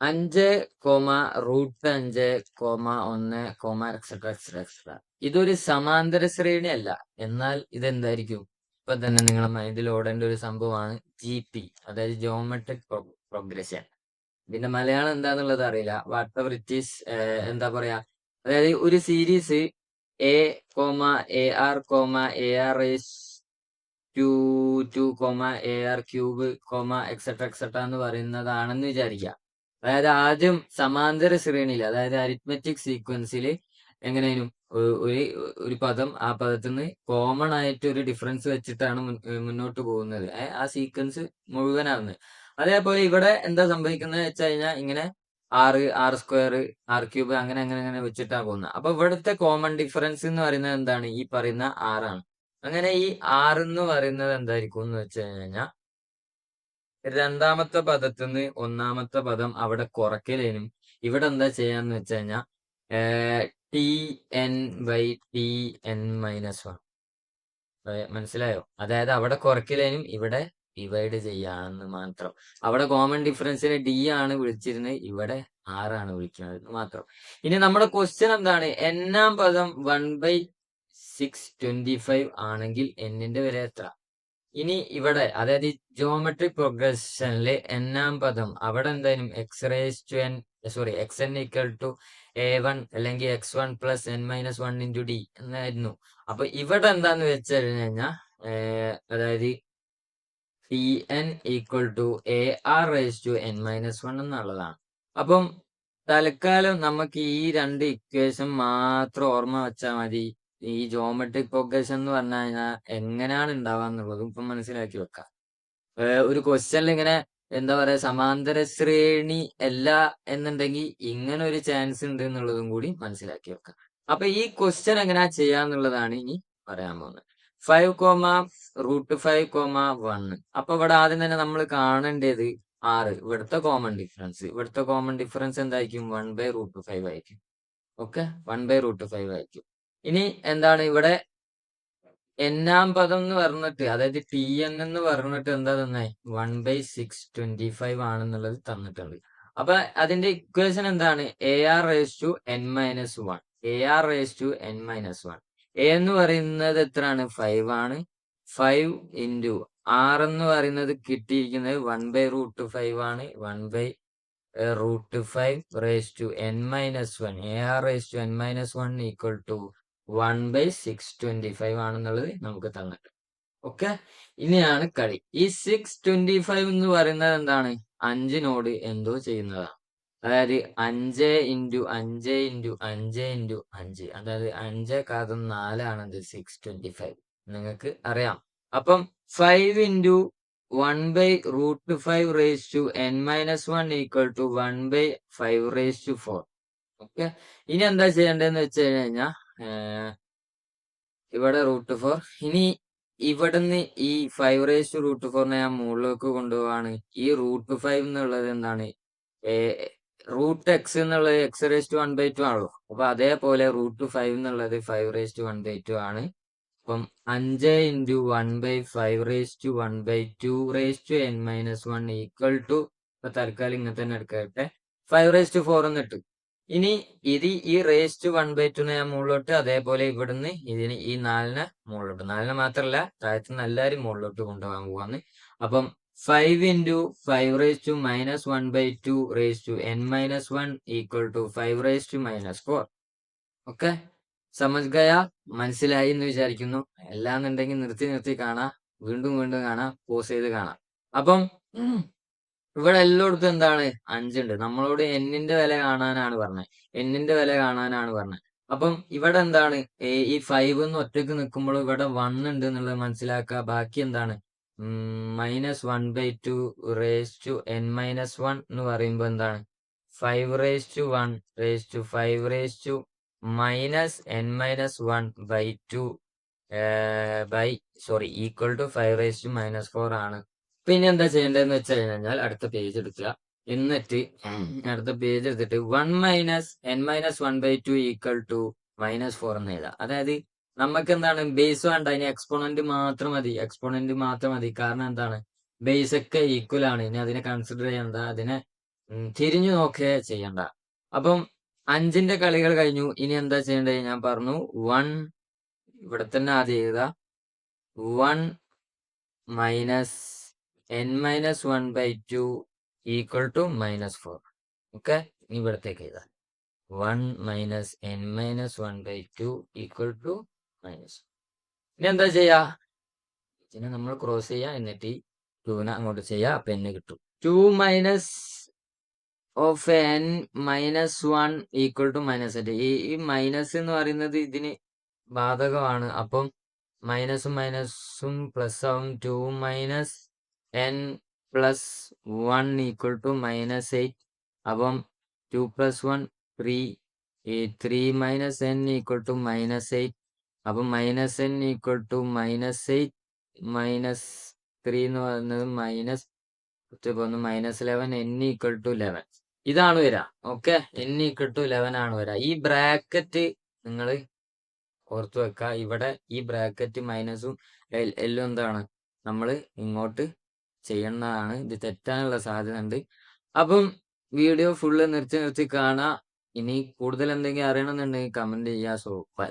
5,√5,1, ഇതൊരു സമാന്തര ശ്രേണി അല്ല. എന്നാൽ ഇതെന്തായിരിക്കും? ഇപ്പൊ തന്നെ നിങ്ങളെ മൈൻഡിൽ ഓടേണ്ട ഒരു സംഭവമാണ് GP, അതായത് ജോമെട്രിക് പ്രോഗ്രഷൻ. ഇതിന്റെ മലയാളം എന്താന്നുള്ളത് അറിയില്ല. വാട്ട് എവർ ഇറ്റ് ഈസ്, എന്താ പറയാ, അതായത് ഒരു സീരീസ് A, AR,AR,2, AR³ എന്ന് പറയുന്നതാണെന്ന് വിചാരിക്കാം. അതായത് ആദ്യം സമാന്തര ശ്രേണിയിൽ, അതായത് അരിത്മെറ്റിക് സീക്വൻസിൽ എങ്ങനെയും ഒരു ഒരു പദം ആ പദത്തിൽ നിന്ന് കോമൺ ആയിട്ട് ഒരു ഡിഫറൻസ് വെച്ചിട്ടാണ് മുന്നോട്ട് പോകുന്നത്, ആ സീക്വൻസ് മുഴുവനാവുന്നത്. അതേപോലെ ഇവിടെ എന്താ സംഭവിക്കുന്നത് വെച്ച് കഴിഞ്ഞാൽ ഇങ്ങനെ R² R³ അങ്ങനെ അങ്ങനെ അങ്ങനെ വെച്ചിട്ടാ പോകുന്നത്. അപ്പൊ ഇവിടുത്തെ കോമൺ ഡിഫറൻസ് എന്ന് പറയുന്നത് എന്താണ്? ഈ പറയുന്ന R ആണ്. അങ്ങനെ ഈ R എന്ന് പറയുന്നത് എന്തായിരിക്കും എന്ന് വെച്ച് കഴിഞ്ഞാൽ രണ്ടാമത്തെ പദത്തിൽ നിന്ന് ഒന്നാമത്തെ പദം അവിടെ കുറയ്ക്കലേനും ഇവിടെ എന്താ ചെയ്യാന്ന് വെച്ച് കഴിഞ്ഞാൽ TN/TN-1 മനസ്സിലായോ? അതായത് അവിടെ കുറയ്ക്കലേനും ഇവിടെ ഡിവൈഡ് ചെയ്യാണെന്ന് മാത്രം. അവിടെ കോമൺ ഡിഫറൻസിനെ D ആണ് വിളിച്ചിരുന്നത്, ഇവിടെ R ആണ് വിളിക്കുന്നത് മാത്രം. ഇനി നമ്മുടെ ക്വസ്റ്റ്യൻ എന്താണ്? n-ാം പദം 1/625 ആണെങ്കിൽ n-ന്റെ വില എത്ര? ഇനി ഇവിടെ അതായത് ജിയോമെട്രിക് പ്രോഗ്രഷനിലെ n-ാം പദം അവിടെ എന്തായാലും xn A1 അല്ലെങ്കിൽ x1 + n-1 × d എന്നായിരുന്നു. അപ്പൊ ഇവിടെ എന്താന്ന് വെച്ച് കഴിഞ്ഞാൽ അതായത് Tn = AR⁻n-1 എന്നുള്ളതാണ്. അപ്പം തൽക്കാലം നമുക്ക് ഈ രണ്ട് ഇക്വേഷൻ മാത്രം ഓർമ്മ വെച്ചാൽ മതി. ഈ ജോമെട്രിക് പ്രോഗ്രഷൻ എന്ന് പറഞ്ഞു കഴിഞ്ഞാൽ എങ്ങനെയാണ് ഉണ്ടാവുക എന്നുള്ളതും ഇപ്പം മനസ്സിലാക്കി വെക്കാം. ഒരു ക്വസ്റ്റ്യനിൽ ഇങ്ങനെ എന്താ പറയാ, സമാന്തര ശ്രേണി അല്ല എന്നുണ്ടെങ്കിൽ ഇങ്ങനെ ഒരു ചാൻസ് ഉണ്ട് എന്നുള്ളതും കൂടി മനസ്സിലാക്കി വെക്കാം. അപ്പൊ ഈ ക്വസ്റ്റ്യൻ എങ്ങനെയാ ചെയ്യാന്നുള്ളതാണ് ഇനി പറയാൻ പോകുന്നത്. 5,√5,1. അപ്പൊ ഇവിടെ ആദ്യം തന്നെ നമ്മൾ കാണേണ്ടത് 6, ഇവിടുത്തെ കോമൺ ഡിഫറൻസ് എന്തായിരിക്കും? 1/√5 ആയിരിക്കും. ഓക്കെ, 1/√5 ആയിരിക്കും. ഇനി എന്താണ് ഇവിടെ n-ാം പദം എന്ന് പറഞ്ഞിട്ട്, അതായത് Tn എന്ന് പറഞ്ഞിട്ട് എന്താ തന്നെ 1/625 ആണെന്നുള്ളത് തന്നിട്ടുണ്ട്. അപ്പൊ അതിന്റെ ഇക്വേഷൻ എന്താണ്? AR⁻n-1. AR⁻n-1. A എന്ന് പറയുന്നത് എത്രയാണ്? 5 ആണ്. 5 × R എന്ന് പറയുന്നത് കിട്ടിയിരിക്കുന്നത് 1/√5 ആണ്. 1/√5⁻n-1. AR⁻n-1 = 1/625 ആണെന്നുള്ളത് നമുക്ക് തന്നിട്ട്. ഓക്കെ, ഇനിയാണ് കളി. ഈ 625 എന്ന് പറയുന്നത് എന്താണ്? 5നോട് എന്തോ ചെയ്യുന്നതാണ്. അതായത് 5 × 5 × 5 × 5, അതായത് 5×4 ആണത് 625, നിങ്ങൾക്ക് അറിയാം. അപ്പം 5 × 1/√5⁻n-1 = 1/5⁴. ഓക്കെ, ഇനി എന്താ ചെയ്യേണ്ടതെന്ന് വെച്ച് കഴിഞ്ഞാൽ ഇവിടെ √4. ഇനി ഇവിടുന്ന് ഈ 5⁴ ഞാൻ മുകളിലേക്ക് കൊണ്ടുപോവാണ്. ഈ √5 എന്നുള്ളത് എന്താണ്? √x എന്നുള്ളത് x⁻1/2 ആണല്ലോ. അപ്പൊ അതേപോലെ √5 എന്നുള്ളത് 5⁻1/2 ആണ്. അപ്പം 5 × 1/5⁻1/2⁻n-1 = ഇപ്പൊ തൽക്കാലം ഇങ്ങനെ തന്നെ എടുക്കട്ടെ, 5⁴ എന്ന് ഇട്ടു. ഇനി ഇത് ഈ ⁻1/2 ഞാൻ മുകളിലോട്ട്, അതേപോലെ ഇവിടുന്ന് ഇതിന് ഈ 4നെ മുകളിലോട്ട്, 4നെ മാത്രമല്ല താഴത്തുനിന്ന് എല്ലാവരും മുകളിലോട്ട് കൊണ്ടുപോകാൻ പോവാന്ന്. അപ്പം 5 × 5⁻1/2⁻n-1 = 5⁻⁻4. ഓക്കെ, സമജ് ഗയാ? മനസ്സിലായി എന്ന് വിചാരിക്കുന്നു. അല്ലാന്നുണ്ടെങ്കിൽ നിർത്തി കാണാം, വീണ്ടും കാണാം, പോസ് ചെയ്ത് കാണാം. അപ്പം ഇവിടെ എല്ലായിടത്തും എന്താണ്? 5 ഉണ്ട്. നമ്മളോട് n-ന്റെ വില കാണാനാണ് പറഞ്ഞത്. അപ്പം ഇവിടെ എന്താണ്? ഈ 5 എന്ന് ഒറ്റക്ക് നിൽക്കുമ്പോൾ ഇവിടെ 1 ഉണ്ട് എന്നുള്ളത് മനസ്സിലാക്കുക. ബാക്കി എന്താണ്? -1/2⁻n-1 എന്ന് പറയുമ്പോൾ എന്താണ്? 5⁻1/5⁻n-1/2 =5⁻4 ആണ്. പിന്നെ എന്താ ചെയ്യേണ്ടതെന്ന് വെച്ച് കഴിഞ്ഞാൽ അടുത്ത പേജ് എടുക്കുക. എന്നിട്ട് അടുത്ത പേജ് എടുത്തിട്ട് 1 - n-1/2 = -4 എന്ന് എഴുതാം. അതായത് നമുക്ക് എന്താണ്? ബേസ് വേണ്ട, ഇനി എക്സ്പോണന്റ് മാത്രം മതി. കാരണം എന്താണ്? ബേസ് ഒക്കെ ഈക്വൽ ആണ്. ഇനി അതിനെ കൺസിഡർ ചെയ്യണ്ട. അതിനെ തിരിഞ്ഞു നോക്കേ ചെയ്യണ്ട. അപ്പം 5ന്റെ കളികൾ കഴിഞ്ഞു. ഇനി എന്താ ചെയ്യേണ്ടത്? ഞാൻ പറഞ്ഞു 1 ഇവിടെ തന്നെ ആദ്യം എഴുതാ. 1 minus n-1/2 equal to -4. Okay, ഇനി ഇവിടത്തേക്ക് എഴുതാം. 1 മൈനസ് n-1/2 ഈക്വൽ ടു -. ഇനി എന്താ ചെയ്യാ? ഇതിനെ നമ്മൾ ക്രോസ് ചെയ്യാ, എന്നിട്ട് 2നെ അങ്ങോട്ട് ചെയ്യാ. അപ്പൊ n കിട്ടും. 2 minus of n-1 equal to -8. ഈ മൈനസ് എന്ന് പറയുന്നത് ഇതിന് ബാധകമാണ്. അപ്പം മൈനസും മൈനസും പ്ലസ് ആവും. 2 മൈനസ് n+1 ഈക്വൽ ടു -8. അപ്പം 2 + 1 3. 3 മൈനസ് n ഈക്വൽ ടു -8. അപ്പം -n ഈക്വൽ ടു -8 മൈനസ് 3 എന്ന് പറയുന്നത് -11 n ഈക്വൽ ടു 11. ഇതാണ് വരിക. ഓക്കെ, n ഈക്വൽ ടു 11 ആണ് വരിക. ഈ ബ്രാക്കറ്റ് നിങ്ങൾ ഓർത്തു വെക്കുക. ഇവിടെ ഈ ബ്രാക്കറ്റ് മൈനസും എല്ലും എന്താണ് നമ്മൾ ഇങ്ങോട്ട് ചെയ്യുന്നതാണ്. ഇത് തെറ്റാനുള്ള സാധ്യത ഉണ്ട്. അപ്പം വീഡിയോ ഫുള്ള് നിർത്തി കാണുക. ഇനി കൂടുതൽ എന്തെങ്കിലും അറിയണമെന്നുണ്ടെങ്കിൽ കമന്റ് ചെയ്യുക. So by.